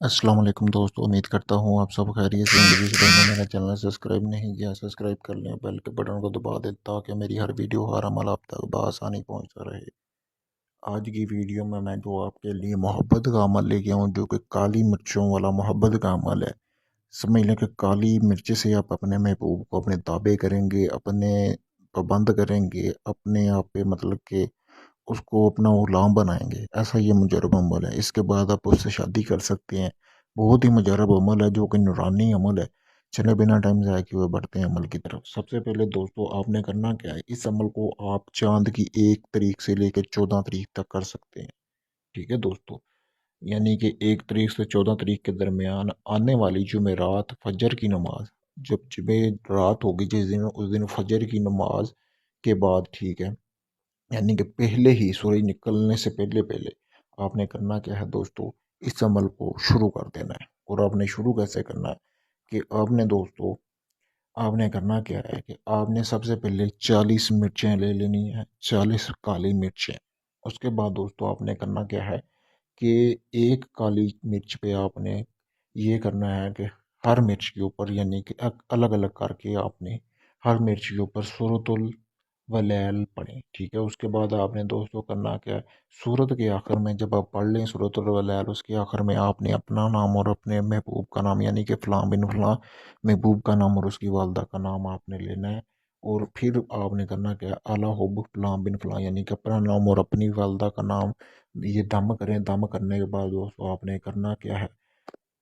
السلام علیکم دوستو، امید کرتا ہوں آپ سب خیریت سے ہوں گے۔ جس نے میرا چینل سبسکرائب نہیں کیا سبسکرائب کر لیں، بیل کے بٹن کو دبا دیں تاکہ میری ہر ویڈیو ہر عمل آپ تک بآسانی پہنچتا رہے۔ آج کی ویڈیو میں جو آپ کے لیے محبت کا عمل لے کے آؤں، جو کہ کالی مرچوں والا محبت کا عمل ہے۔ سمجھ لیں کہ کالی مرچ سے آپ اپنے محبوب کو اپنے تابع کریں گے، اپنے پابند کریں گے، اپنے آپ پہ مطلب کہ اس کو اپنا غلام بنائیں گے۔ ایسا یہ مجرب عمل ہے، اس کے بعد آپ اس سے شادی کر سکتے ہیں۔ بہت ہی مجرب عمل ہے جو کہ نورانی عمل ہے۔ چلے بنا ٹائم ضائع کیے ہوئے بڑھتے ہیں عمل کی طرف۔ سب سے پہلے دوستو آپ نے کرنا کیا ہے، اس عمل کو آپ چاند کی 1 تاریخ سے لے کے 14 تاریخ تک کر سکتے ہیں۔ ٹھیک ہے دوستو، یعنی کہ 1 تاریخ سے 14 تاریخ کے درمیان آنے والی جمعرات فجر کی نماز، جب جمعرات ہوگی جس دن، اس دن فجر کی نماز کے بعد، ٹھیک ہے، یعنی کہ پہلے ہی سورج نکلنے سے پہلے پہلے آپ نے کرنا کیا ہے دوستو، اس عمل کو شروع کر دینا ہے۔ اور آپ نے شروع کیسے کرنا ہے کہ آپ نے دوستو، آپ نے کرنا کیا ہے کہ آپ نے سب سے پہلے 40 مرچیں لے لینی ہیں، 40 کالی مرچیں۔ اس کے بعد دوستو آپ نے کرنا کیا ہے کہ ایک کالی مرچ پہ آپ نے یہ کرنا ہے کہ ہر مرچ کے اوپر، یعنی کہ الگ الگ کر کے آپ نے ہر مرچ کے اوپر سورۃ الولیل پڑھیں۔ ٹھیک ہے، اس کے بعد آپ نے دوستو کرنا کیا ہے، سورت کے آخر میں جب آپ پڑھ لیں سورۃ الولیل، اس کے آخر میں آپ نے اپنا نام اور اپنے محبوب کا نام، یعنی کہ فلاں بن فلاں محبوب کا نام اور اس کی والدہ کا نام آپ نے لینا ہے۔ اور پھر آپ نے کرنا کیا ہے، اعلیٰ حب فلاں بن فلاں، یعنی کہ اپنا نام اور اپنی والدہ کا نام یہ دم کریں۔ دم کرنے کے بعد دوستو آپ نے کرنا کیا ہے،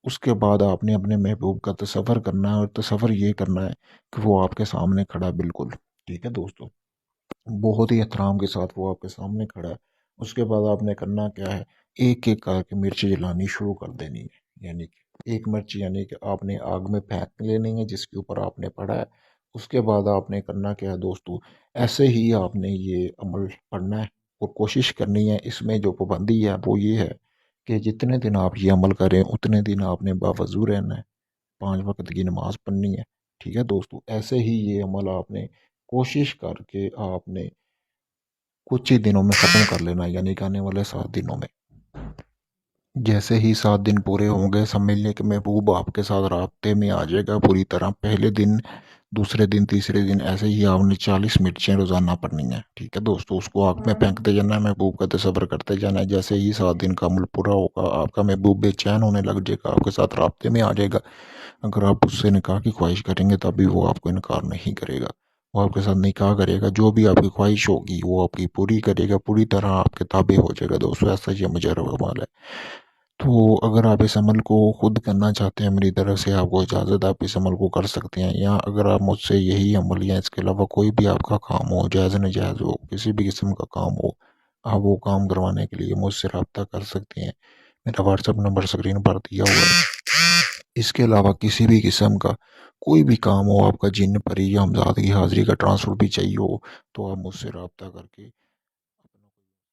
اس کے بعد آپ نے اپنے محبوب کا تصور کرنا ہے، اور تصور یہ کرنا ہے کہ وہ آپ کے سامنے کھڑا ہے بالکل۔ ٹھیک ہے دوستو، بہت ہی احترام کے ساتھ وہ آپ کے سامنے کھڑا ہے۔ اس کے بعد آپ نے کرنا کیا ہے، ایک ایک کر کے مرچ جلانی شروع کر دینی ہے، یعنی کہ ایک مرچ، یعنی کہ آپ نے آگ میں پھینک لینی ہے جس کے اوپر آپ نے پڑھا ہے۔ اس کے بعد آپ نے کرنا کیا ہے دوستو، ایسے ہی آپ نے یہ عمل پڑھنا ہے اور کوشش کرنی ہے۔ اس میں جو پابندی ہے وہ یہ ہے کہ جتنے دن آپ یہ عمل کریں اتنے دن آپ نے باوضو رہنا ہے، 5 وقت کی نماز پڑھنی ہے۔ ٹھیک ہے دوستو، ایسے ہی یہ عمل آپ نے کوشش کر کے آپ نے کچھ ہی دنوں میں ختم کر لینا، یعنی کہ آنے والے 7 دنوں میں۔ جیسے ہی 7 دن پورے ہوں گے، سمجھ لیں کہ محبوب آپ کے ساتھ رابطے میں آ جائے گا پوری طرح۔ پہلے دن، دوسرے دن، تیسرے دن ایسے ہی آپ نے 40 مرچیں روزانہ پڑنی ہیں۔ ٹھیک ہے دوستو، اس کو آگ میں پھینکتے جانا ہے، محبوب کا تصور کرتے جانا ہے۔ جیسے ہی 7 دن کا عمل پورا ہوگا، آپ کا محبوب بے چین ہونے لگ جائے گا، آپ کے ساتھ رابطے میں آ جائے گا۔ اگر آپ اس سے نکاح کی خواہش کریں گے تب بھی وہ آپ کو انکار نہیں کرے گا، وہ آپ کے ساتھ نکاح کرے گا۔ جو بھی آپ کی خواہش ہوگی وہ آپ کی پوری کرے گا، پوری طرح آپ کے تابع ہو جائے گا دوستو۔ ایسا یہ مجرب عمل ہے۔ تو اگر آپ اس عمل کو خود کرنا چاہتے ہیں، میری طرف سے آپ کو اجازت، آپ اس عمل کو کر سکتے ہیں۔ یا اگر آپ مجھ سے یہی عمل یا اس کے علاوہ کوئی بھی آپ کا کام ہو، جائز ناجائز ہو، کسی بھی قسم کا کام ہو، آپ وہ کام کروانے کے لیے مجھ سے رابطہ کر سکتے ہیں۔ میرا واٹس ایپ نمبر اسکرین پر دیا ہوا ہے۔ اس کے علاوہ کسی بھی قسم کا کوئی بھی کام ہو، آپ کا جن پری یا ہمزاد کی حاضری کا ٹرانسفر بھی چاہیے ہو، تو آپ مجھ سے رابطہ کر کے